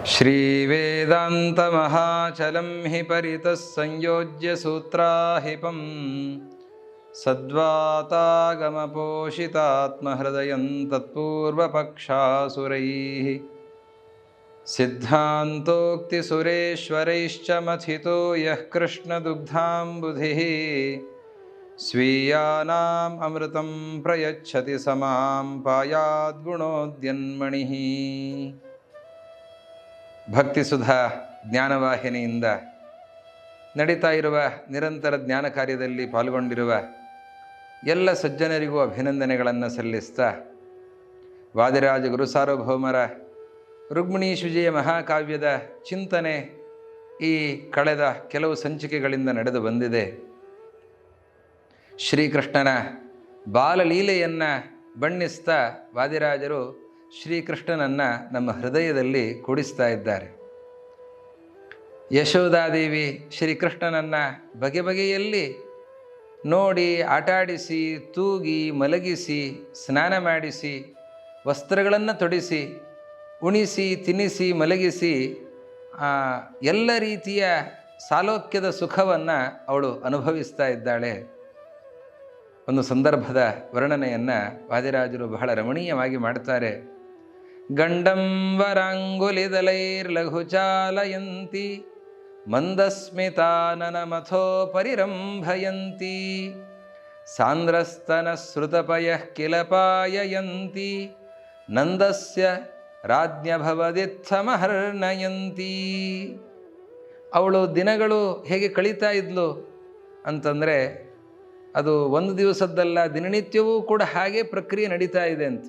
श्रीवेदान्तमहाचलं हि परितः संयोज्य सूत्राहिपं सद्वातागमपोषितात्महृदयं तत्पूर्वपक्षासुरैः सिद्धान्तोक्तिसुरेश्वरैश्च मथितो यः कृष्णदुग्धाम्बुधिः स्वीयानाम् अमृतं प्रयच्छति स मां पायाद्गुणोद्यन्मणिः. ಭಕ್ತಿಸುಧಾ ಜ್ಞಾನವಾಹಿನಿಯಿಂದ ನಡೀತಾ ಇರುವ ನಿರಂತರ ಜ್ಞಾನ ಕಾರ್ಯದಲ್ಲಿ ಪಾಲ್ಗೊಂಡಿರುವ ಎಲ್ಲ ಸಜ್ಜನರಿಗೂ ಅಭಿನಂದನೆಗಳನ್ನು ಸಲ್ಲಿಸ್ತಾ, ವಾದಿರಾಜ ಗುರು ಸಾರ್ವಭೌಮರ ರುಕ್ಮಿಣೀಶ್ ವಿಜಯ ಮಹಾಕಾವ್ಯದ ಚಿಂತನೆ ಈ ಕಳೆದ ಕೆಲವು ಸಂಚಿಕೆಗಳಿಂದ ನಡೆದು ಬಂದಿದೆ. ಶ್ರೀಕೃಷ್ಣನ ಬಾಲಲೀಲೆಯನ್ನು ಬಣ್ಣಿಸ್ತಾ ವಾದಿರಾಜರು ಶ್ರೀಕೃಷ್ಣನನ್ನು ನಮ್ಮ ಹೃದಯದಲ್ಲಿ ಕೂಡಿಸ್ತಾ ಇದ್ದಾರೆ. ಯಶೋದಾದೇವಿ ಶ್ರೀಕೃಷ್ಣನನ್ನು ಬಗೆ ಬಗೆಯಲ್ಲಿ ನೋಡಿ ಆಟಾಡಿಸಿ, ತೂಗಿ, ಮಲಗಿಸಿ, ಸ್ನಾನ ಮಾಡಿಸಿ, ವಸ್ತ್ರಗಳನ್ನು ತೊಡಿಸಿ, ಉಣಿಸಿ, ತಿನ್ನಿಸಿ, ಮಲಗಿಸಿ ಎಲ್ಲ ರೀತಿಯ ಸಾಲೋಕ್ಯದ ಸುಖವನ್ನು ಅವಳು ಅನುಭವಿಸ್ತಾ ಇದ್ದಾಳೆ. ಒಂದು ಸಂದರ್ಭದ ವರ್ಣನೆಯನ್ನು ವಾದಿರಾಜರು ಬಹಳ ರಮಣೀಯವಾಗಿ ಮಾಡ್ತಾರೆ. ಗಂಡಂ ವರಾಂಗುಲಿದಲೈರ್ಲಘು ಚಾಲಯಂತಿ ಮಂದಸ್ಮಿತಾನನ ಮಥೋ ಪರಿರಂಭಯಂತಿ ಸಾಂದ್ರಸ್ತನ ಶ್ರುತಪಯಃ ಕಿಲ ಪಾಯಯಂತಿ ನಂದಸ್ಯ ರಾಜ್ಞಭವದಿತ್ಥಮಹರ್ಣಯಂತಿ. ಅವಳು ದಿನಗಳು ಹೇಗೆ ಕಳೀತಾ ಇದ್ಲು ಅಂತಂದರೆ, ಅದು ಒಂದು ದಿವಸದ್ದಲ್ಲ, ದಿನನಿತ್ಯವೂ ಕೂಡ ಹಾಗೆ ಪ್ರಕ್ರಿಯೆ ನಡೀತಾ ಇದೆ ಅಂತ.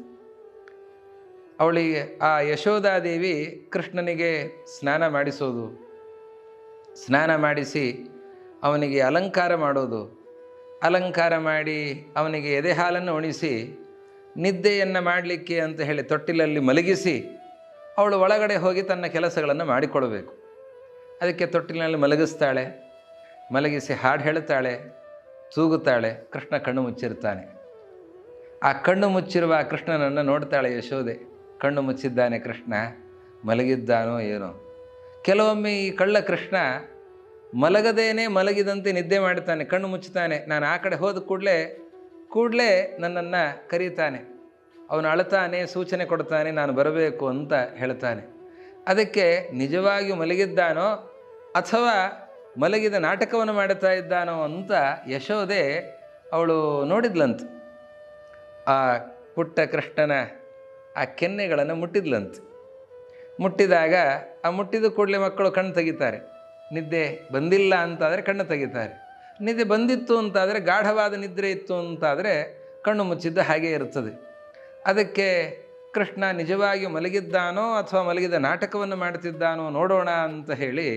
ಅವಳಿಗೆ ಆ ಯಶೋದಾದೇವಿ ಕೃಷ್ಣನಿಗೆ ಸ್ನಾನ ಮಾಡಿಸೋದು, ಸ್ನಾನ ಮಾಡಿಸಿ ಅವನಿಗೆ ಅಲಂಕಾರ ಮಾಡೋದು, ಅಲಂಕಾರ ಮಾಡಿ ಅವನಿಗೆ ಎದೆ ಹಾಲನ್ನು ಉಣಿಸಿ ನಿದ್ದೆಯನ್ನು ಮಾಡಲಿಕ್ಕೆ ಅಂತ ಹೇಳಿ ತೊಟ್ಟಿಲಲ್ಲಿ ಮಲಗಿಸಿ ಅವಳು ಒಳಗಡೆ ಹೋಗಿ ತನ್ನ ಕೆಲಸಗಳನ್ನು ಮಾಡಿಕೊಡಬೇಕು. ಅದಕ್ಕೆ ತೊಟ್ಟಿಲಿನಲ್ಲಿ ಮಲಗಿಸ್ತಾಳೆ, ಮಲಗಿಸಿ ಹಾಡು ಹೇಳುತ್ತಾಳೆ, ತೂಗುತ್ತಾಳೆ. ಕೃಷ್ಣ ಕಣ್ಣು ಮುಚ್ಚಿರ್ತಾನೆ. ಆ ಕಣ್ಣು ಮುಚ್ಚಿರುವ ಆ ಕೃಷ್ಣನನ್ನು ನೋಡ್ತಾಳೆ ಯಶೋದೆ. ಕಣ್ಣು ಮುಚ್ಚಿದ್ದಾನೆ ಕೃಷ್ಣ, ಮಲಗಿದ್ದಾನೋ ಏನೋ. ಕೆಲವೊಮ್ಮೆ ಈ ಕಳ್ಳ ಕೃಷ್ಣ ಮಲಗದೇನೆ ಮಲಗಿದಂತೆ ನಿದ್ದೆ ಮಾಡ್ತಾನೆ, ಕಣ್ಣು ಮುಚ್ಚುತ್ತಾನೆ. ನಾನು ಆ ಕಡೆ ಹೋದ ಕೂಡಲೇ ನನ್ನನ್ನು ಕರೀತಾನೆ, ಅವನು ಅಳ್ತಾನೆ, ಸೂಚನೆ ಕೊಡ್ತಾನೆ, ನಾನು ಬರಬೇಕು ಅಂತ ಹೇಳ್ತಾನೆ. ಅದಕ್ಕೆ ನಿಜವಾಗಿಯೂ ಮಲಗಿದ್ದಾನೋ ಅಥವಾ ಮಲಗಿದ ನಾಟಕವನ್ನು ಮಾಡುತ್ತಾ ಇದ್ದಾನೋ ಅಂತ ಯಶೋದೆ ಅವಳು ನೋಡಿದ್ಲಂತ. ಆ ಪುಟ್ಟ ಕೃಷ್ಣನ ಆ ಕೆನ್ನೆಗಳನ್ನು ಮುಟ್ಟಿದ್ಲಂತೆ. ಮುಟ್ಟಿದಾಗ ಆ ಮುಟ್ಟಿದ ಕೂಡಲೇ ಮಕ್ಕಳು ಕಣ್ಣು ತೆಗಿತಾರೆ. ನಿದ್ದೆ ಬಂದಿಲ್ಲ ಅಂತಾದರೆ ಕಣ್ಣು ತೆಗಿತಾರೆ. ನಿದ್ದೆ ಬಂದಿತ್ತು ಅಂತಾದರೆ, ಗಾಢವಾದ ನಿದ್ರೆ ಇತ್ತು ಅಂತಾದರೆ ಕಣ್ಣು ಮುಚ್ಚಿದ್ದು ಹಾಗೇ ಇರ್ತದೆ. ಅದಕ್ಕೆ ಕೃಷ್ಣ ನಿಜವಾಗಿ ಮಲಗಿದ್ದಾನೋ ಅಥವಾ ಮಲಗಿದ ನಾಟಕವನ್ನು ಮಾಡ್ತಿದ್ದಾನೋ ನೋಡೋಣ ಅಂತ ಹೇಳಿ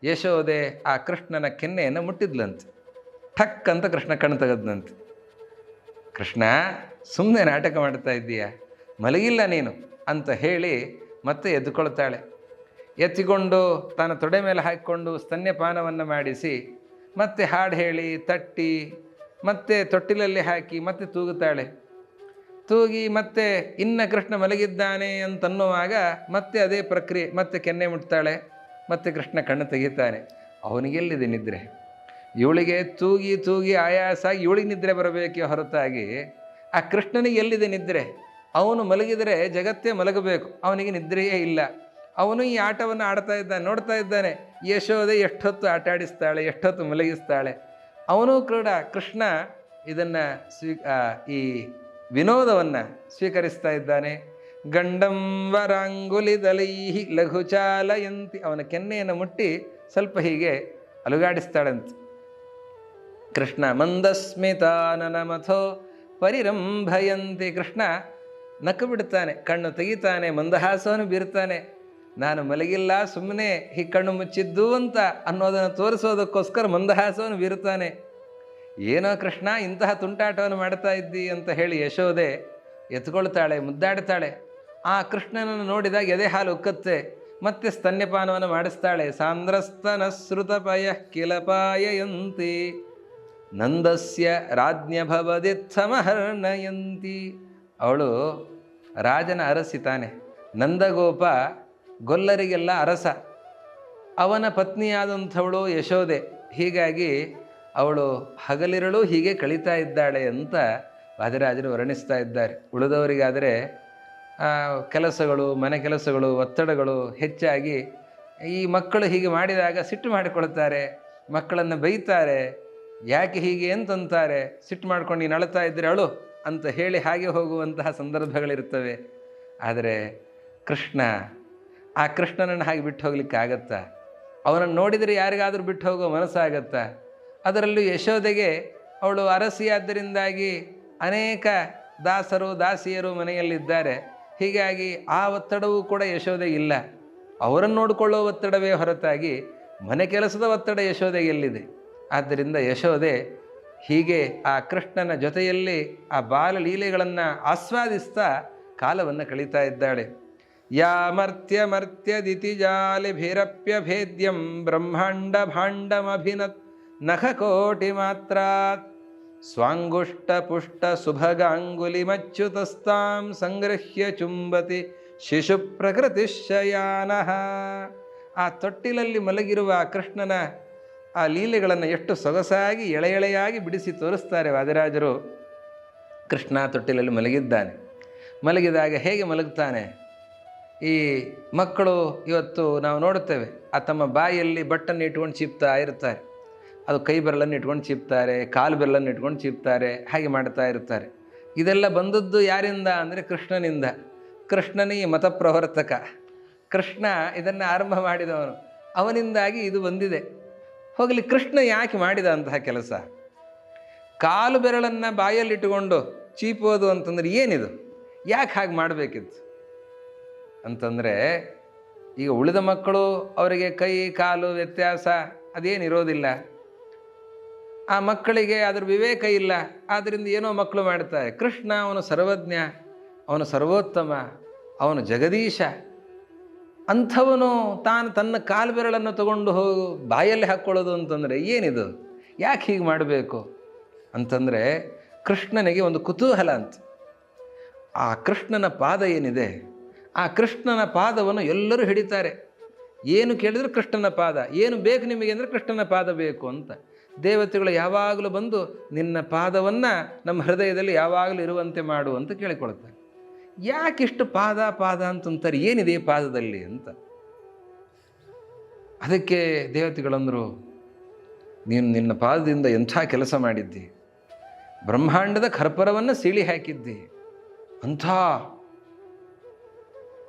ಯಶೋದೆ ಆ ಕೃಷ್ಣನ ಕೆನ್ನೆಯನ್ನು ಮುಟ್ಟಿದ್ಲಂತೆ. ಠಕ್ ಅಂತ ಕೃಷ್ಣ ಕಣ್ಣು ತೆಗೆದ್ನಂತೆ. ಕೃಷ್ಣ, ಸುಮ್ಮನೆ ನಾಟಕ ಮಾಡ್ತಾ ಇದ್ದೀಯಾ, ಮಲಗಿಲ್ಲ ನೀನು ಅಂತ ಹೇಳಿ ಮತ್ತೆ ಎದ್ದುಕೊಳ್ತಾಳೆ. ಎತ್ತಿಕೊಂಡು ತನ್ನ ತೊಡೆ ಮೇಲೆ ಹಾಕಿಕೊಂಡು ಸ್ತನ್ಯಪಾನವನ್ನು ಮಾಡಿಸಿ ಮತ್ತೆ ಹಾಡು ಹೇಳಿ ತಟ್ಟಿ ಮತ್ತೆ ತೊಟ್ಟಿಲಲ್ಲಿ ಹಾಕಿ ಮತ್ತೆ ತೂಗುತ್ತಾಳೆ. ತೂಗಿ ಮತ್ತೆ ಇನ್ನು ಕೃಷ್ಣ ಮಲಗಿದ್ದಾನೆ ಅಂತನ್ನುವಾಗ ಮತ್ತೆ ಅದೇ ಪ್ರಕ್ರಿಯೆ, ಮತ್ತೆ ಕೆನ್ನೆ ಮುಟ್ತಾಳೆ, ಮತ್ತೆ ಕೃಷ್ಣ ಕಣ್ಣು ತೆಗಿತಾನೆ. ಅವನಿಗೆಲ್ಲಿದೆ ನಿದ್ರೆ? ಇವಳಿಗೆ ತೂಗಿ ತೂಗಿ ಆಯಾಸ, ಇವಳಿಗೆ ನಿದ್ರೆ ಬರಬೇಕೇ ಹೊರತಾಗಿ ಆ ಕೃಷ್ಣನಿಗೆ ಎಲ್ಲಿದೆ ನಿದ್ರೆ? ಅವನು ಮಲಗಿದರೆ ಜಗತ್ತೇ ಮಲಗಬೇಕು, ಅವನಿಗೆ ನಿದ್ರೆಯೇ ಇಲ್ಲ. ಅವನು ಈ ಆಟವನ್ನು ಆಡ್ತಾ ಇದ್ದಾನೆ, ನೋಡ್ತಾ ಇದ್ದಾನೆ. ಯಶೋದೆ ಎಷ್ಟೊತ್ತು ಆಟ ಆಡಿಸ್ತಾಳೆ, ಎಷ್ಟೊತ್ತು ಮಲಗಿಸ್ತಾಳೆ. ಅವನು ಕೂಡ ಕೃಷ್ಣ ಇದನ್ನು ಈ ವಿನೋದವನ್ನು ಸ್ವೀಕರಿಸ್ತಾ ಇದ್ದಾನೆ. ಗಂಡಂ ವರಾಂಗುಲಿದಲೈಹಿ ಲಘು ಚಾಲಯಂತಿ, ಅವನ ಕೆನ್ನೆಯನ್ನು ಮುಟ್ಟಿ ಸ್ವಲ್ಪ ಹೀಗೆ ಅಲುಗಾಡಿಸ್ತಾಳಂತೆ. ಕೃಷ್ಣ ಮಂದಸ್ಮಿತಾನನ ಮಥೋ ಪರಿರಂಭಯಂತಿ, ಕೃಷ್ಣ ನಕ್ಕು ಬಿಡ್ತಾನೆ, ಕಣ್ಣು ತೆಗಿತಾನೆ, ಮಂದಹಾಸವನ್ನು ಬೀರ್ತಾನೆ. ನಾನು ಮಲಗಿಲ್ಲ, ಸುಮ್ಮನೆ ಈ ಕಣ್ಣು ಮುಚ್ಚಿದ್ದು ಅಂತ ಅನ್ನೋದನ್ನು ತೋರಿಸೋದಕ್ಕೋಸ್ಕರ ಮಂದಹಾಸವನ್ನು ಬೀರುತ್ತಾನೆ. ಏನೋ ಕೃಷ್ಣ ಇಂತಹ ತುಂಟಾಟವನ್ನು ಮಾಡ್ತಾ ಇದ್ದಿ ಅಂತ ಹೇಳಿ ಯಶೋದೆ ಎತ್ಕೊಳ್ತಾಳೆ, ಮುದ್ದಾಡ್ತಾಳೆ. ಆ ಕೃಷ್ಣನನ್ನು ನೋಡಿದಾಗ ಎದೆ ಹಾಲು ಉಕ್ಕತ್ತೆ. ಮತ್ತೆ ಸ್ತನ್ಯಪಾನವನ್ನು ಮಾಡಿಸ್ತಾಳೆ. ಸಾಂದ್ರಸ್ತನ ಶ್ರುತಪಯಃ ಕಿಲ ಪಾಯಯಂತಿ ನಂದಸ್ಯ ರಾಜ್ಞಭವದಿತ್ಥಮಹರ್ಣಯಂತಿ. ಅವಳು ರಾಜನ ಅರಸಿ ತಾನೆ. ನಂದಗೋಪ ಗೊಲ್ಲರಿಗೆಲ್ಲ ಅರಸ. ಅವನ ಪತ್ನಿಯಾದಂಥವಳು ಯಶೋದೆ. ಹೀಗಾಗಿ ಅವಳು ಹಗಲಿರಳು ಹೀಗೆ ಕಳೀತಾ ಇದ್ದಾಳೆ ಅಂತ ವಾದಿರಾಜರು ವರ್ಣಿಸ್ತಾ ಇದ್ದಾರೆ. ಉಳಿದವರಿಗಾದರೆ ಕೆಲಸಗಳು, ಮನೆ ಕೆಲಸಗಳು, ಒತ್ತಡಗಳು ಹೆಚ್ಚಾಗಿ ಈ ಮಕ್ಕಳು ಹೀಗೆ ಮಾಡಿದಾಗ ಸಿಟ್ಟು ಮಾಡಿಕೊಳ್ತಾರೆ, ಮಕ್ಕಳನ್ನು ಬೈತಾರೆ, ಯಾಕೆ ಹೀಗೆ ಅಂತಂತಾರೆ. ಸಿಟ್ಟು ಮಾಡ್ಕೊಂಡು ನೀನು ಅಳ್ತಾ ಇದ್ದರೆ ಅಳು ಅಂತ ಹೇಳಿ ಹಾಗೆ ಹೋಗುವಂತಹ ಸಂದರ್ಭಗಳಿರ್ತವೆ. ಆದರೆ ಕೃಷ್ಣ, ಆ ಕೃಷ್ಣನನ್ನು ಹಾಗೆ ಬಿಟ್ಟು ಹೋಗ್ಲಿಕ್ಕಾಗತ್ತಾ? ಅವನನ್ನು ನೋಡಿದರೆ ಯಾರಿಗಾದರೂ ಬಿಟ್ಟು ಹೋಗೋ ಮನಸ್ಸಾಗತ್ತಾ? ಅದರಲ್ಲೂ ಯಶೋದೆಗೆ ಅವಳು ಅರಸಿಯಾದ್ದರಿಂದಾಗಿ ಅನೇಕ ದಾಸರು ದಾಸಿಯರು ಮನೆಯಲ್ಲಿದ್ದಾರೆ. ಹೀಗಾಗಿ ಆ ಒತ್ತಡವೂ ಕೂಡ ಯಶೋದೆಗೆ ಇಲ್ಲ. ಅವರನ್ನು ನೋಡಿಕೊಳ್ಳೋ ಒತ್ತಡವೇ ಹೊರತಾಗಿ ಮನೆ ಕೆಲಸದ ಒತ್ತಡ ಯಶೋದೆಗೆ ಎಲ್ಲಿದೆ? ಆದ್ದರಿಂದ ಯಶೋದೆ ಹೀಗೆ ಆ ಕೃಷ್ಣನ ಜೊತೆಯಲ್ಲಿ ಆ ಬಾಲಲೀಲೆಗಳನ್ನು ಆಸ್ವಾದಿಸ್ತಾ ಕಾಲವನ್ನು ಕಳೀತಾ ಇದ್ದಾಳೆ. ಯಾ ಮರ್ತ್ಯ ಮರ್ತ್ಯದಿತಿ ಜಾಲಿಭಿರಪ್ಯಭೇದ್ಯಂ ಬ್ರಹ್ಮಾಂಡ ಭಾಂಡಮಭಿನತ್ ನಖಕೋಟಿ ಮಾತ್ರಾತ್ ಸ್ವಾಂಗುಷ್ಟ ಪುಷ್ಟ ಸುಭಗಾಂಗುಲಿಮಚ್ಯುತಸ್ತಾಂ ಸಂಗೃಹ್ಯ ಚುಂಬತಿ ಶಿಶು ಪ್ರಕೃತಿಶಯಾನಃ. ಆ ತೊಟ್ಟಿಲಲ್ಲಿ ಮಲಗಿರುವ ಕೃಷ್ಣನ ಆ ಲೀಲೆಗಳನ್ನು ಎಷ್ಟು ಸೊಗಸಾಗಿ ಎಳೆಯಾಗಿ ಬಿಡಿಸಿ ತೋರಿಸ್ತಾರೆ ವಾದಿರಾಜರು. ಕೃಷ್ಣ ತೊಟ್ಟಿಲಲ್ಲಿ ಮಲಗಿದ್ದಾನೆ. ಮಲಗಿದಾಗ ಹೇಗೆ ಮಲಗ್ತಾನೆ? ಈ ಮಕ್ಕಳು ಇವತ್ತು ನಾವು ನೋಡುತ್ತೇವೆ, ಆ ತಮ್ಮ ಬಾಯಿಯಲ್ಲಿ ಬಟ್ಟನ್ನು ಇಟ್ಕೊಂಡು ಚೀಪ್ತಾ ಇರ್ತಾರೆ. ಅದು ಕೈ ಬೆರಳನ್ನು ಇಟ್ಕೊಂಡು ಚೀಪ್ತಾರೆ, ಕಾಲು ಬೆರಳನ್ನು ಇಟ್ಕೊಂಡು ಚೀಪ್ತಾರೆ, ಹಾಗೆ ಮಾಡ್ತಾ ಇರ್ತಾರೆ. ಇದೆಲ್ಲ ಬಂದದ್ದು ಯಾರಿಂದ ಅಂದರೆ ಕೃಷ್ಣನಿಂದ. ಕೃಷ್ಣನೇ ಮತಪ್ರವರ್ತಕ. ಕೃಷ್ಣ ಇದನ್ನು ಆರಂಭ ಮಾಡಿದವನು. ಅವನಿಂದಾಗಿ ಇದು ಬಂದಿದೆ. ಹೋಗಲಿ, ಕೃಷ್ಣ ಯಾಕೆ ಮಾಡಿದ ಅಂತಹ ಕೆಲಸ? ಕಾಲು ಬೆರಳನ್ನು ಬಾಯಲ್ಲಿಟ್ಟುಕೊಂಡು ಚೀಪೋದು ಅಂತಂದರೆ ಏನಿದು? ಯಾಕೆ ಹಾಗೆ ಮಾಡಬೇಕಿತ್ತು ಅಂತಂದರೆ, ಈಗ ಉಳಿದ ಮಕ್ಕಳು ಅವರಿಗೆ ಕೈ ಕಾಲು ವ್ಯತ್ಯಾಸ ಅದೇನಿರೋದಿಲ್ಲ. ಆ ಮಕ್ಕಳಿಗೆ ಅದ್ರ ವಿವೇಕ ಇಲ್ಲ. ಆದ್ದರಿಂದ ಏನೋ ಮಕ್ಕಳು ಮಾಡ್ತಾರೆ. ಕೃಷ್ಣ ಅವನು ಸರ್ವಜ್ಞ, ಅವನು ಸರ್ವೋತ್ತಮ, ಅವನು ಜಗದೀಶ. ಅಂಥವನು ತಾನು ತನ್ನ ಕಾಲು ಬೆರಳನ್ನು ತಗೊಂಡು ಹೋಗಿ ಬಾಯಲ್ಲಿ ಹಾಕ್ಕೊಳ್ಳೋದು ಅಂತಂದರೆ ಏನಿದು? ಯಾಕೆ ಹೀಗೆ ಮಾಡಬೇಕು ಅಂತಂದರೆ, ಕೃಷ್ಣನಿಗೆ ಒಂದು ಕುತೂಹಲ ಅಂತ. ಆ ಕೃಷ್ಣನ ಪಾದ ಏನಿದೆ, ಆ ಕೃಷ್ಣನ ಪಾದವನ್ನು ಎಲ್ಲರೂ ಹಿಡಿತಾರೆ. ಏನು ಕೇಳಿದ್ರೆ ಕೃಷ್ಣನ ಪಾದ, ಏನು ಬೇಕು ನಿಮಗೆ ಅಂದರೆ ಕೃಷ್ಣನ ಪಾದ ಬೇಕು ಅಂತ. ದೇವತೆಗಳು ಯಾವಾಗಲೂ ಬಂದು ನಿನ್ನ ಪಾದವನ್ನು ನಮ್ಮ ಹೃದಯದಲ್ಲಿ ಯಾವಾಗಲೂ ಇರುವಂತೆ ಮಾಡು ಅಂತ ಕೇಳಿಕೊಳ್ತಾರೆ. ಯಾಕಿಷ್ಟು ಪಾದ ಪಾದ ಅಂತಂತಾರೆ, ಏನಿದೆ ಪಾದದಲ್ಲಿ ಅಂತ. ಅದಕ್ಕೆ ದೇವತೆಗಳಂದರು, ನೀನು ನಿನ್ನ ಪಾದದಿಂದ ಎಂಥ ಕೆಲಸ ಮಾಡಿದ್ದಿ, ಬ್ರಹ್ಮಾಂಡದ ಖರ್ಪರವನ್ನು ಸೀಳಿ ಹಾಕಿದ್ದಿ, ಅಂಥ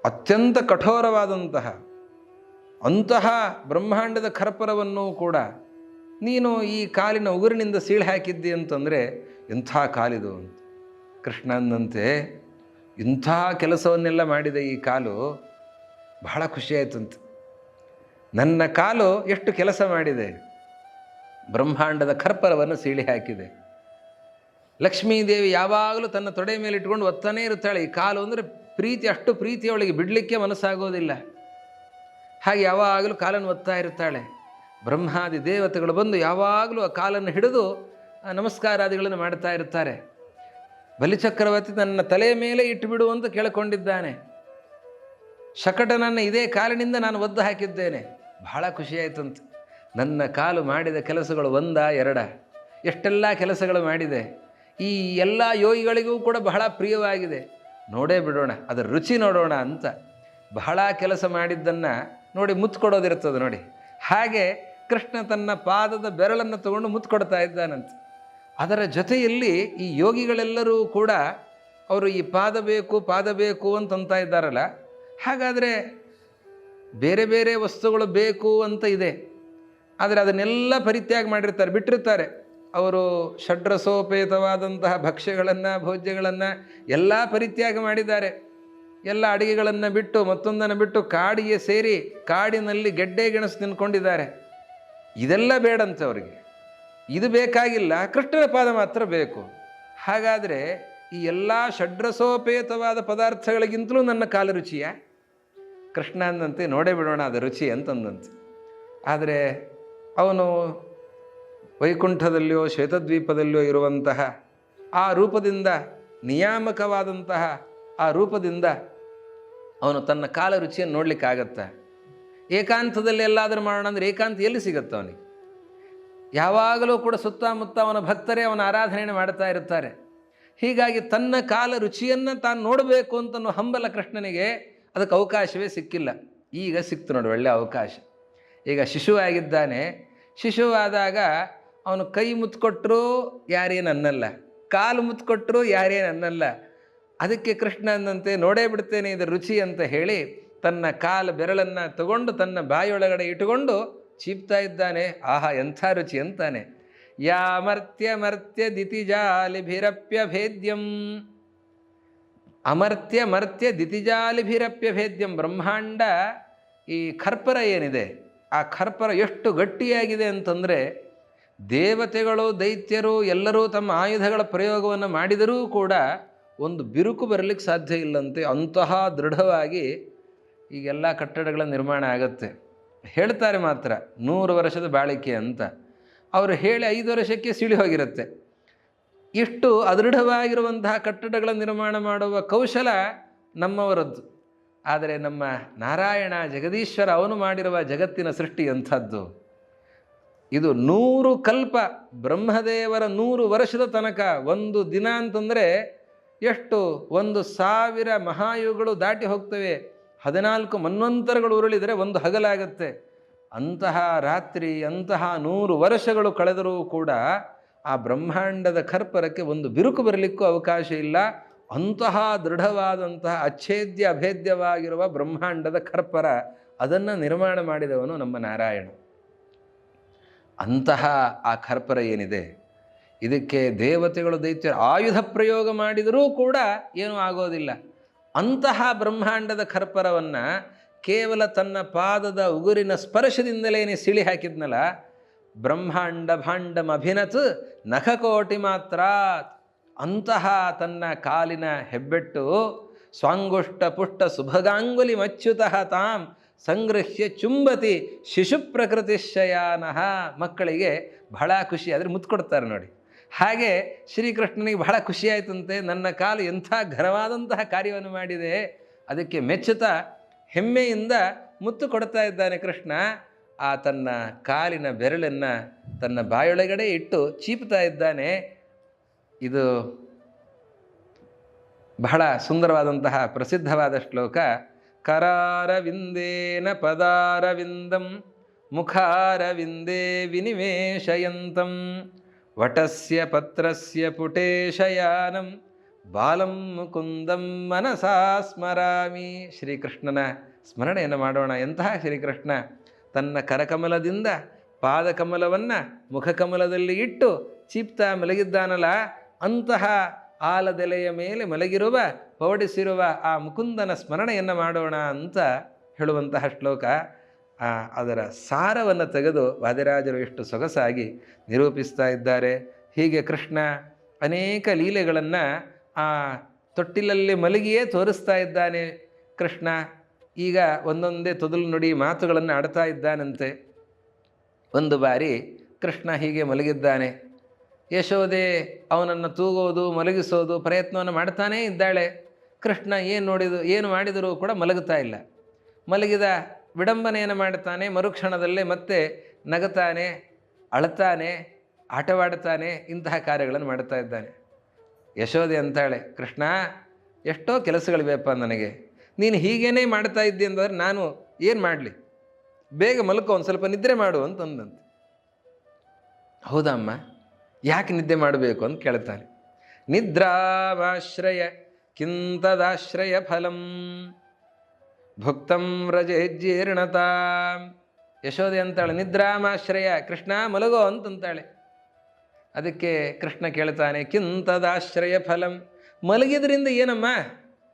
ಅತ್ಯಂತ ಕಠೋರವಾದಂತಹ ಅಂತಹ ಬ್ರಹ್ಮಾಂಡದ ಖರ್ಪರವನ್ನು ಕೂಡ ನೀನು ಈ ಕಾಲಿನ ಉಗುರಿನಿಂದ ಸೀಳಿ ಹಾಕಿದ್ದಿ ಅಂತಂದರೆ ಎಂಥ ಕಾಲಿದು ಅಂತ. ಕೃಷ್ಣನಂತೆ ಇಂಥ ಕೆಲಸವನ್ನೆಲ್ಲ ಮಾಡಿದೆ ಈ ಕಾಲು. ಬಹಳ ಖುಷಿಯಾಯಿತಂತೆ. ನನ್ನ ಕಾಲು ಎಷ್ಟು ಕೆಲಸ ಮಾಡಿದೆ, ಬ್ರಹ್ಮಾಂಡದ ಖರ್ಪರವನ್ನು ಸೀಳಿ ಹಾಕಿದೆ. ಲಕ್ಷ್ಮೀದೇವಿ ಯಾವಾಗಲೂ ತನ್ನ ತೊಡೆ ಮೇಲೆ ಇಟ್ಕೊಂಡು ಒತ್ತಾನೇ ಇರ್ತಾಳೆ. ಈ ಕಾಲು ಅಂದರೆ ಪ್ರೀತಿ, ಅಷ್ಟು ಪ್ರೀತಿ ಅವಳಿಗೆ ಬಿಡಲಿಕ್ಕೆ ಮನಸ್ಸಾಗೋದಿಲ್ಲ. ಹಾಗೆ ಯಾವಾಗಲೂ ಕಾಲನ್ನು ಒತ್ತಾ ಇರ್ತಾಳೆ. ಬ್ರಹ್ಮಾದಿ ದೇವತೆಗಳು ಬಂದು ಯಾವಾಗಲೂ ಆ ಕಾಲನ್ನು ಹಿಡಿದು ನಮಸ್ಕಾರಾದಿಗಳನ್ನು ಮಾಡ್ತಾ ಇರ್ತಾರೆ. ಬಲಿಚಕ್ರವರ್ತಿ ತನ್ನ ತಲೆಯ ಮೇಲೆ ಇಟ್ಟುಬಿಡು ಅಂತ ಕೇಳಿಕೊಂಡಿದ್ದಾನೆ. ಶಕಟನನ್ನು ಇದೇ ಕಾಲಿನಿಂದ ನಾನು ಒದ್ದು ಹಾಕಿದ್ದೇನೆ. ಬಹಳ ಖುಷಿಯಾಯಿತಂತೆ. ನನ್ನ ಕಾಲು ಮಾಡಿದ ಕೆಲಸಗಳು ಒಂದ ಎರಡ, ಎಷ್ಟೆಲ್ಲ ಕೆಲಸಗಳು ಮಾಡಿದೆ. ಈ ಎಲ್ಲ ಯೋಗಿಗಳಿಗೂ ಕೂಡ ಬಹಳ ಪ್ರಿಯವಾಗಿದೆ. ನೋಡೇ ಬಿಡೋಣ, ಅದರ ರುಚಿ ನೋಡೋಣ ಅಂತ ಬಹಳ ಕೆಲಸ ಮಾಡಿದ್ದನ್ನು ನೋಡಿ ಮುತ್ತು ಕೊಡೋದಿರ್ತದೆ ನೋಡಿ. ಹಾಗೆ ಕೃಷ್ಣ ತನ್ನ ಪಾದದ ಬೆರಳನ್ನು ತಗೊಂಡು ಮುತ್ತು ಕೊಡ್ತಾ ಇದ್ದಾನಂತೆ. ಅದರ ಜೊತೆಯಲ್ಲಿ ಈ ಯೋಗಿಗಳೆಲ್ಲರೂ ಕೂಡ ಅವರು ಈ ಪಾದ ಬೇಕು ಅಂತಂತ ಇದ್ದಾರಲ್ಲ, ಹಾಗಾದರೆ ಬೇರೆ ಬೇರೆ ವಸ್ತುಗಳು ಬೇಕು ಅಂತ ಇದೆ. ಆದರೆ ಅದನ್ನೆಲ್ಲ ಪರಿತ್ಯಾಗ ಮಾಡಿರ್ತಾರೆ, ಬಿಟ್ಟಿರ್ತಾರೆ. ಅವರು ಷಡ್ರಸೋಪೇತವಾದಂತಹ ಭಕ್ಷ್ಯಗಳನ್ನು ಭೋಜ್ಯಗಳನ್ನು ಎಲ್ಲ ಪರಿತ್ಯಾಗ ಮಾಡಿದ್ದಾರೆ. ಎಲ್ಲ ಅಡಿಗೆಗಳನ್ನು ಬಿಟ್ಟು ಮತ್ತೊಂದನ್ನು ಬಿಟ್ಟು ಕಾಡಿಗೆ ಸೇರಿ ಕಾಡಿನಲ್ಲಿ ಗೆಡ್ಡೆ ಗೆಣಸು ತಿನ್ಕೊಂಡಿದ್ದಾರೆ. ಇದೆಲ್ಲ ಬೇಡಂತೆ ಅವರಿಗೆ. ಇದು ಬೇಕಾಗಿಲ್ಲ, ಕೃಷ್ಣನ ಪಾದ ಮಾತ್ರ ಬೇಕು. ಹಾಗಾದರೆ ಈ ಎಲ್ಲ ಷಡ್ರಸೋಪೇತವಾದ ಪದಾರ್ಥಗಳಿಗಿಂತಲೂ ನನ್ನ ಕಾಲು ರುಚಿಯ? ಕೃಷ್ಣ ಅಂದಂತೆ ನೋಡೇ ಬಿಡೋಣ ಅದು ರುಚಿ ಅಂತಂದಂತೆ. ಆದರೆ ಅವನು ವೈಕುಂಠದಲ್ಲಿಯೋ ಶ್ವೇತದ್ವೀಪದಲ್ಲಿಯೋ ಇರುವಂತಹ ಆ ರೂಪದಿಂದ, ನಿಯಾಮಕವಾದಂತಹ ಆ ರೂಪದಿಂದ ಅವನು ತನ್ನ ಕಾಲ ರುಚಿಯನ್ನು ನೋಡಲಿಕ್ಕಾಗತ್ತಾ? ಏಕಾಂತದಲ್ಲಿ ಎಲ್ಲಾದರೂ ಮಾಡೋಣ ಅಂದರೆ ಏಕಾಂತ ಎಲ್ಲಿ ಸಿಗುತ್ತೆ ಅವನಿಗೆ? ಯಾವಾಗಲೂ ಕೂಡ ಸುತ್ತಮುತ್ತ ಅವನ ಭಕ್ತರೇ ಅವನ ಆರಾಧನೆಯನ್ನು ಮಾಡ್ತಾ ಇರ್ತಾರೆ. ಹೀಗಾಗಿ ತನ್ನ ಕಾಲ ರುಚಿಯನ್ನು ತಾನು ನೋಡಬೇಕು ಅಂತನೋ ಹಂಬಲ ಕೃಷ್ಣನಿಗೆ ಅದಕ್ಕೆ ಅವಕಾಶವೇ ಸಿಕ್ಕಿಲ್ಲ. ಈಗ ಸಿಕ್ತು ನೋಡಿ ಒಳ್ಳೆಯ ಅವಕಾಶ. ಈಗ ಶಿಶುವಾಗಿದ್ದಾನೆ. ಶಿಶುವಾದಾಗ ಅವನು ಕೈ ಮುತ್ಕೊಟ್ರೂ ಯಾರೇನು ಅನ್ನಲ್ಲ, ಕಾಲು ಮುತ್ಕೊಟ್ರೂ ಯಾರೇನು ಅನ್ನಲ್ಲ. ಅದಕ್ಕೆ ಕೃಷ್ಣ ಅಂದಂತೆ ನೋಡೇ ಬಿಡ್ತೇನೆ ಇದರ ರುಚಿ ಅಂತ ಹೇಳಿ ತನ್ನ ಕಾಲು ಬೆರಳನ್ನು ತಗೊಂಡು ತನ್ನ ಬಾಯಿಯೊಳಗಡೆ ಇಟ್ಟುಕೊಂಡು ಚೀಪ್ತಾ ಇದ್ದಾನೆ. ಆಹಾ ಎಂಥ ರುಚಿ ಅಂತಾನೆ. ಯಾ ಮರ್ತ್ಯ ಮರ್ತ್ಯ ದಿತಿಜಾಲಿಭಿರಪ್ಯಭೇದ್ಯಂ, ಅಮರ್ತ್ಯ ಮರ್ತ್ಯ ದಿತಿಜಾಲಿಭಿರಪ್ಯಭೇದ್ಯಂ. ಬ್ರಹ್ಮಾಂಡ ಈ ಖರ್ಪರ ಏನಿದೆ, ಆ ಖರ್ಪರ ಎಷ್ಟು ಗಟ್ಟಿಯಾಗಿದೆ ಅಂತಂದರೆ ದೇವತೆಗಳು ದೈತ್ಯರು ಎಲ್ಲರೂ ತಮ್ಮ ಆಯುಧಗಳ ಪ್ರಯೋಗವನ್ನು ಮಾಡಿದರೂ ಕೂಡ ಒಂದು ಬಿರುಕು ಬರಲಿಕ್ಕೆ ಸಾಧ್ಯ ಇಲ್ಲಂತೆ. ಅಂತಹ ದೃಢವಾಗಿ ಈಗೆಲ್ಲ ಕಟ್ಟಡಗಳ ನಿರ್ಮಾಣ ಆಗುತ್ತೆ. ಹೇಳ್ತಾರೆ ಮಾತ್ರ 100 ವರ್ಷದ ಬಾಳಿಕೆ ಅಂತ. ಅವರು ಹೇಳಿ 5 ವರ್ಷಕ್ಕೆ ಸಿಳಿ ಹೋಗಿರುತ್ತೆ. ಇಷ್ಟು ಅದೃಢವಾಗಿರುವಂತಹ ಕಟ್ಟಡಗಳ ನಿರ್ಮಾಣ ಮಾಡುವ ಕೌಶಲ ನಮ್ಮವರದ್ದು. ಆದರೆ ನಮ್ಮ ನಾರಾಯಣ ಜಗದೀಶ್ವರ ಅವನು ಮಾಡಿರುವ ಜಗತ್ತಿನ ಸೃಷ್ಟಿ ಅಂಥದ್ದು. ಇದು 100 ಕಲ್ಪ, ಬ್ರಹ್ಮದೇವರ 100 ವರ್ಷದ ತನಕ. ಒಂದು ದಿನ ಅಂತಂದರೆ ಎಷ್ಟು, 1,000 ಮಹಾಯುಗಗಳು ದಾಟಿ ಹೋಗ್ತವೆ. 14 ಮನ್ವಂತರಗಳು ಉರುಳಿದರೆ ಒಂದು ಹಗಲಾಗತ್ತೆ. ಅಂತಹ ರಾತ್ರಿ, ಅಂತಹ 100 ವರ್ಷಗಳು ಕಳೆದರೂ ಕೂಡ ಆ ಬ್ರಹ್ಮಾಂಡದ ಖರ್ಪರಕ್ಕೆ ಒಂದು ಬಿರುಕು ಬರಲಿಕ್ಕೂ ಅವಕಾಶ ಇಲ್ಲ. ಅಂತಹ ದೃಢವಾದಂತಹ ಅಚ್ಛೇದ್ಯ ಅಭೇದ್ಯವಾಗಿರುವ ಬ್ರಹ್ಮಾಂಡದ ಖರ್ಪರ, ಅದನ್ನು ನಿರ್ಮಾಣ ಮಾಡಿದವನು ನಮ್ಮ ನಾರಾಯಣ. ಅಂತಹ ಆ ಖರ್ಪರ ಏನಿದೆ, ಇದಕ್ಕೆ ದೇವತೆಗಳು ದೈತ್ಯರು ಆಯುಧ ಪ್ರಯೋಗ ಮಾಡಿದರೂ ಕೂಡ ಏನೂ ಆಗೋದಿಲ್ಲ. ಅಂತಹ ಬ್ರಹ್ಮಾಂಡದ ಖರ್ಪರವನ್ನು ಕೇವಲ ತನ್ನ ಪಾದದ ಉಗುರಿನ ಸ್ಪರ್ಶದಿಂದಲೇ ಸಿಳಿ ಹಾಕಿದ್ನಲ್ಲ. ಬ್ರಹ್ಮಾಂಡ ಭಾಂಡಮಭಿನತ್ ನಖಕೋಟಿ ಮಾತ್ರ. ಅಂತಹ ತನ್ನ ಕಾಲಿನ ಹೆಬ್ಬೆಟ್ಟು ಸ್ವಾಂಗುಷ್ಟ ಪುಷ್ಟ ಸುಭಗಾಂಗುಲಿ ಮಚ್ಯುತಃ ತಾಂ ಸಂಗೃಹ್ಯ ಚುಂಬತಿ ಶಿಶು ಪ್ರಕೃತಿಶಯಾನಃ. ಮಕ್ಕಳಿಗೆ ಬಹಳ ಖುಷಿ ಆದರೆ ಮುತ್ಕೊಡ್ತಾರೆ ನೋಡಿ. ಹಾಗೆ ಶ್ರೀಕೃಷ್ಣನಿಗೆ ಬಹಳ ಖುಷಿಯಾಯಿತಂತೆ. ನನ್ನ ಕಾಲು ಎಂಥ ಘನವಾದಂತಹ ಕಾರ್ಯವನ್ನು ಮಾಡಿದೆ, ಅದಕ್ಕೆ ಮೆಚ್ಚುತ್ತಾ ಹೆಮ್ಮೆಯಿಂದ ಮುತ್ತು ಕೊಡ್ತಾ ಇದ್ದಾನೆ ಕೃಷ್ಣ. ಆ ತನ್ನ ಕಾಲಿನ ಬೆರಳನ್ನು ತನ್ನ ಬಾಯೊಳಗಡೆ ಇಟ್ಟು ಚೀಪ್ತಾ ಇದ್ದಾನೆ. ಇದು ಬಹಳ ಸುಂದರವಾದಂತಹ ಪ್ರಸಿದ್ಧವಾದ ಶ್ಲೋಕ. ಕರಾರವಿಂದೇನ ಪದಾರವಿಂದಂ ಮುಖಾರವಿಂದೇ ವಿನಿವೇಶಯಂತಂ ವಟಸ್ಯ ಪತ್ರಸ್ಯ ಪುಟೇಶಯಾನಂ ಬಾಲಂ ಮುಕುಂದಂ ಮನಸಾ ಸ್ಮರಾಮಿ. ಶ್ರೀಕೃಷ್ಣನ ಸ್ಮರಣೆಯನ್ನು ಮಾಡೋಣ. ಎಂತಹ ಶ್ರೀಕೃಷ್ಣ ತನ್ನ ಕರಕಮಲದಿಂದ ಪಾದಕಮಲವನ್ನು ಮುಖಕಮಲದಲ್ಲಿ ಇಟ್ಟು ಚೀಪ್ತಾ ಮಲಗಿದ್ದಾನಲ್ಲ, ಅಂತಹ ಆಲದೆಲೆಯ ಮೇಲೆ ಮಲಗಿರುವ ಪವಡಿಸಿರುವ ಆ ಮುಕುಂದನ ಸ್ಮರಣೆಯನ್ನು ಮಾಡೋಣ ಅಂತ ಹೇಳುವಂತಹ ಶ್ಲೋಕ. ಅದರ ಸಾರವನ್ನು ತೆಗೆದು ವಾದಿರಾಜರು ಎಷ್ಟು ಸೊಗಸಾಗಿ ನಿರೂಪಿಸ್ತಾ ಇದ್ದಾರೆ. ಹೀಗೆ ಕೃಷ್ಣ ಅನೇಕ ಲೀಲೆಗಳನ್ನು ಆ ತೊಟ್ಟಿಲಲ್ಲಿ ಮಲಗಿಯೇ ತೋರಿಸ್ತಾ ಇದ್ದಾನೆ. ಕೃಷ್ಣ ಈಗ ಒಂದೊಂದೇ ತೊದಲು ನುಡಿ ಮಾತುಗಳನ್ನು ಆಡ್ತಾ ಇದ್ದಾನಂತೆ. ಒಂದು ಬಾರಿ ಕೃಷ್ಣ ಹೀಗೆ ಮಲಗಿದ್ದಾನೆ. ಯಶೋದೆ ಅವನನ್ನು ತೂಗೋದು ಮಲಗಿಸೋದು ಪ್ರಯತ್ನವನ್ನು ಮಾಡ್ತಾನೇ ಇದ್ದಾಳೆ. ಕೃಷ್ಣ ಏನು ಮಾಡಿದರೂ ಕೂಡ ಮಲಗುತ್ತಾ ಇಲ್ಲ. ಮಲಗಿದ ವಿಡಂಬನೆಯನ್ನು ಮಾಡ್ತಾನೆ. ಮರುಕ್ಷಣದಲ್ಲೇ ಮತ್ತೆ ನಗತಾನೆ, ಅಳ್ತಾನೆ, ಆಟವಾಡ್ತಾನೆ, ಇಂತಹ ಕಾರ್ಯಗಳನ್ನು ಮಾಡ್ತಾ ಇದ್ದಾನೆ. ಯಶೋದೆ ಅಂತಾಳೆ, ಕೃಷ್ಣ ಎಷ್ಟೋ ಕೆಲಸಗಳಿವೆಯಪ್ಪ ನನಗೆ, ನೀನು ಹೀಗೇನೇ ಮಾಡ್ತಾ ಇದ್ದಿ ಅಂದರೆ ನಾನು ಏನು ಮಾಡಲಿ, ಬೇಗ ಮಲ್ಕೋ, ಒಂದು ಸ್ವಲ್ಪ ನಿದ್ರೆ ಮಾಡು ಅಂತಂದಂತೆ. ಹೌದಮ್ಮ, ಯಾಕೆ ನಿದ್ದೆ ಮಾಡಬೇಕು ಅಂತ ಕೇಳ್ತಾನೆ. ನಿದ್ರಾವಾಶ್ರಯ ಕಿಂತದಾಶ್ರಯ ಫಲಂ ಭುಕ್ತಂ ವ್ರಜೇಜ್ಜೀರ್ಣತಾ. ಯಶೋದೆ ಅಂತಾಳೆ, ನಿದ್ರಾಮಾಶ್ರಯ, ಕೃಷ್ಣ ಮಲಗೋ ಅಂತಂತಾಳೆ. ಅದಕ್ಕೆ ಕೃಷ್ಣ ಕೇಳ್ತಾನೆ, ಕಿಂತದಾಶ್ರಯ ಫಲಂ, ಮಲಗಿದ್ರಿಂದ ಏನಮ್ಮ,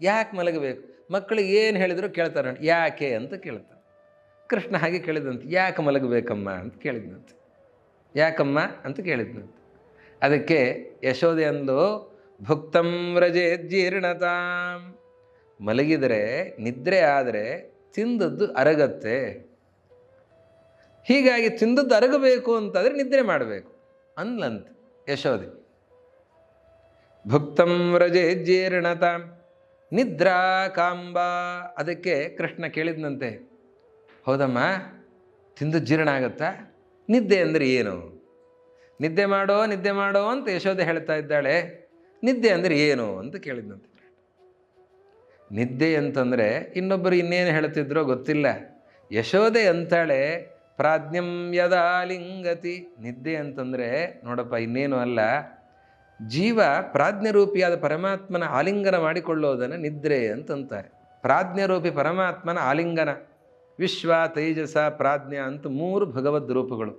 ಯಾಕೆ ಮಲಗಬೇಕು? ಮಕ್ಕಳಿಗೆ ಏನು ಹೇಳಿದ್ರು ಕೇಳ್ತಾರೆ, ಯಾಕೆ ಅಂತ ಕೇಳ್ತಾನೆ. ಕೃಷ್ಣ ಹಾಗೆ ಕೇಳಿದಂತೆ, ಯಾಕೆ ಮಲಗಬೇಕಮ್ಮ ಅಂತ ಕೇಳಿದ್ನಂತೆ. ಯಾಕಮ್ಮ ಅಂತ ಕೇಳಿದ್ನಂತೆ. ಅದಕ್ಕೆ ಯಶೋದೆ ಅಂದು, ಭುಕ್ತಂ ವ್ರಜೇಜ್ಜೀರ್ಣತಾಂ, ಮಲಗಿದರೆ ನಿದ್ರೆ ಆದರೆ ತಿಂದದ್ದು ಅರಗತ್ತೆ. ಹೀಗಾಗಿ ತಿಂದದ್ದು ಅರಗಬೇಕು ಅಂತಾದರೆ ನಿದ್ರೆ ಮಾಡಬೇಕು ಅಂದ್ಲಂತೆ ಯಶೋದೆ. ಭುಕ್ತಂ ವ್ರಜೇಜ್ಜೀರ್ಣತಾಂ ನಿದ್ರಾ ಕಾಂಬ. ಅದಕ್ಕೆ ಕೃಷ್ಣ ಕೇಳಿದ್ನಂತೆ, ಹೌದಮ್ಮ ತಿಂದು ಜೀರ್ಣ ಆಗತ್ತಾ? ನಿದ್ದೆ ಅಂದರೆ ಏನು? ನಿದ್ದೆ ಮಾಡೋ ನಿದ್ದೆ ಮಾಡೋ ಅಂತ ಯಶೋದೆ ಹೇಳ್ತಾ ಇದ್ದಾಳೆ, ನಿದ್ದೆ ಅಂದರೆ ಏನು ಅಂತ ಕೇಳಿದ್ನಂತೆ. ನಿದ್ದೆ ಅಂತಂದರೆ ಇನ್ನೊಬ್ಬರು ಇನ್ನೇನು ಹೇಳ್ತಿದ್ರೋ ಗೊತ್ತಿಲ್ಲ. ಯಶೋದೆ ಅಂತಾಳೆ, ಪ್ರಾಜ್ಞಂ ಯದಾಲಿಂಗತಿ. ನಿದ್ದೆ ಅಂತಂದರೆ ನೋಡಪ್ಪ ಇನ್ನೇನು ಅಲ್ಲ, ಜೀವ ಪ್ರಾಜ್ಞರೂಪಿಯಾದ ಪರಮಾತ್ಮನ ಆಲಿಂಗನ ಮಾಡಿಕೊಳ್ಳೋದನ್ನು ನಿದ್ರೆ ಅಂತಂತಾರೆ. ಪ್ರಾಜ್ಞರೂಪಿ ಪರಮಾತ್ಮನ ಆಲಿಂಗನ. ವಿಶ್ವ, ತೈಜಸ, ಪ್ರಾಜ್ಞ ಅಂತ 3 ಭಗವದ್ ರೂಪಗಳು.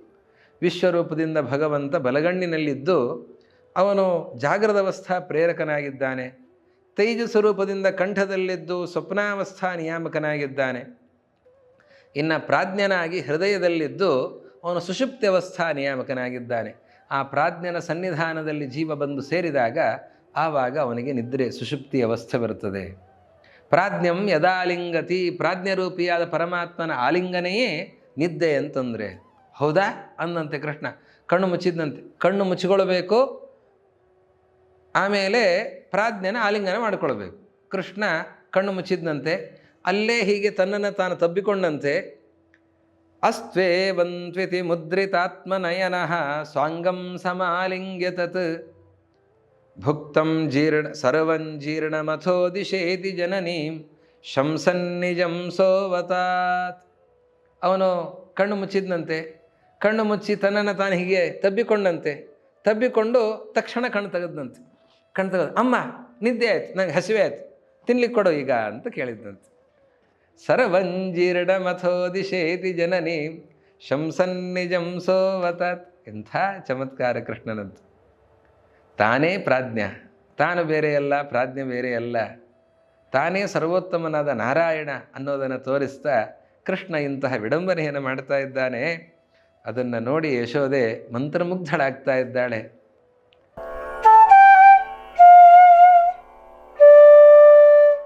ವಿಶ್ವರೂಪದಿಂದ ಭಗವಂತ ಬಲಗಣ್ಣಿನಲ್ಲಿದ್ದು ಅವನು ಜಾಗ್ರದವಸ್ಥಾ ಪ್ರೇರಕನಾಗಿದ್ದಾನೆ. ತೈಜಸ ರೂಪದಿಂದ ಕಂಠದಲ್ಲಿದ್ದು ಸ್ವಪ್ನಾವಸ್ಥಾ ನಿಯಾಮಕನಾಗಿದ್ದಾನೆ. ಇನ್ನು ಪ್ರಾಜ್ಞನಾಗಿ ಹೃದಯದಲ್ಲಿದ್ದು ಅವನು ಸುಷುಪ್ತ್ಯವಸ್ಥಾ ನಿಯಾಮಕನಾಗಿದ್ದಾನೆ. ಆ ಪ್ರಾಜ್ಞನ ಸನ್ನಿಧಾನದಲ್ಲಿ ಜೀವ ಬಂದು ಸೇರಿದಾಗ ಆವಾಗ ಅವನಿಗೆ ನಿದ್ರೆ ಸುಷುಪ್ತಿ ಅವಸ್ಥೆ ಬರುತ್ತದೆ. ಪ್ರಾಜ್ಞಂ ಯದಾಲಿಂಗತಿ. ಪ್ರಾಜ್ಞರೂಪಿಯಾದ ಪರಮಾತ್ಮನ ಆಲಿಂಗನೆಯೇ ನಿದ್ದೆ ಅಂತಂದರೆ. ಹೌದಾ ಅಂದಂತೆ ಕೃಷ್ಣ. ಕಣ್ಣು ಮುಚ್ಚಿದ್ದಂತೆ. ಕಣ್ಣು ಮುಚ್ಚಿಕೊಳ್ಬೇಕು, ಆಮೇಲೆ ಪ್ರಾಜ್ಞನ ಆಲಿಂಗನ ಮಾಡಿಕೊಳ್ಬೇಕು. ಕೃಷ್ಣ ಕಣ್ಣು ಮುಚ್ಚಿದ್ದಂತೆ, ಅಲ್ಲೇ ಹೀಗೆ ತನ್ನನ್ನು ತಾನು ತಬ್ಬಿಕೊಂಡಂತೆ. ಅಸ್ತ್ವೇವಂತ್ವಿತಿ ಮುದ್ರಿತಾತ್ಮನಯನಃ ಸ್ವಾಂಗಂ ಸಮಾಲಿಂಗ್ಯ ತತ್ ಭುಕ್ತಂ ಸರ್ವಂಜೀರ್ಣಮಥೋ ದಿಶೇತಿ ಜನನೀಂ ಶಂಸನ್ನಿಜಂ ಸೋವತಾತ್. ಅವನು ಕಣ್ಣು ಮುಚ್ಚಿದ್ದಂತೆ. ಕಣ್ಣು ಮುಚ್ಚಿ ತನ್ನನ್ನು ತಾನು ಹೀಗೆ ತಬ್ಬಿಕೊಂಡಂತೆ. ತಬ್ಬಿಕೊಂಡು ತಕ್ಷಣ ಕಣ್ಣು ತೆಗೆದಂತೆ. ಕಣ್ಣು ತೆಗೆದು, ಅಮ್ಮ ನಿದ್ದೆ ಆಯ್ತು, ನಂಗೆ ಹಸಿವೆ ಆಯ್ತು, ತಿನ್ಲಿಕ್ಕೆ ಕೊಡು ಈಗ ಅಂತ ಕೇಳಿದ್ದಂತೆ. ಸರ್ವಂಜೀರ್ಣಮಥೋ ದಿಶೇತಿ ಜನನಿ ಶಂಸನ್ನಿಜಂ ಸೋವತಾತ್. ಎಂಥ ಚಮತ್ಕಾರ ಕೃಷ್ಣನಂತು. ತಾನೇ ಪ್ರಾಜ್ಞ, ತಾನು ಬೇರೆಯಲ್ಲ, ಪ್ರಾಜ್ಞೆ ಬೇರೆಯಲ್ಲ, ತಾನೇ ಸರ್ವೋತ್ತಮನಾದ ನಾರಾಯಣ ಅನ್ನೋದನ್ನು ತೋರಿಸ್ತಾ ಕೃಷ್ಣ ಇಂತಹ ವಿಡಂಬನೆಯನ್ನು ಮಾಡ್ತಾ ಇದ್ದಾನೆ. ಅದನ್ನು ನೋಡಿ ಯಶೋದೆ ಮಂತ್ರಮುಗ್ಧಳಾಗ್ತಾ ಇದ್ದಾಳೆ.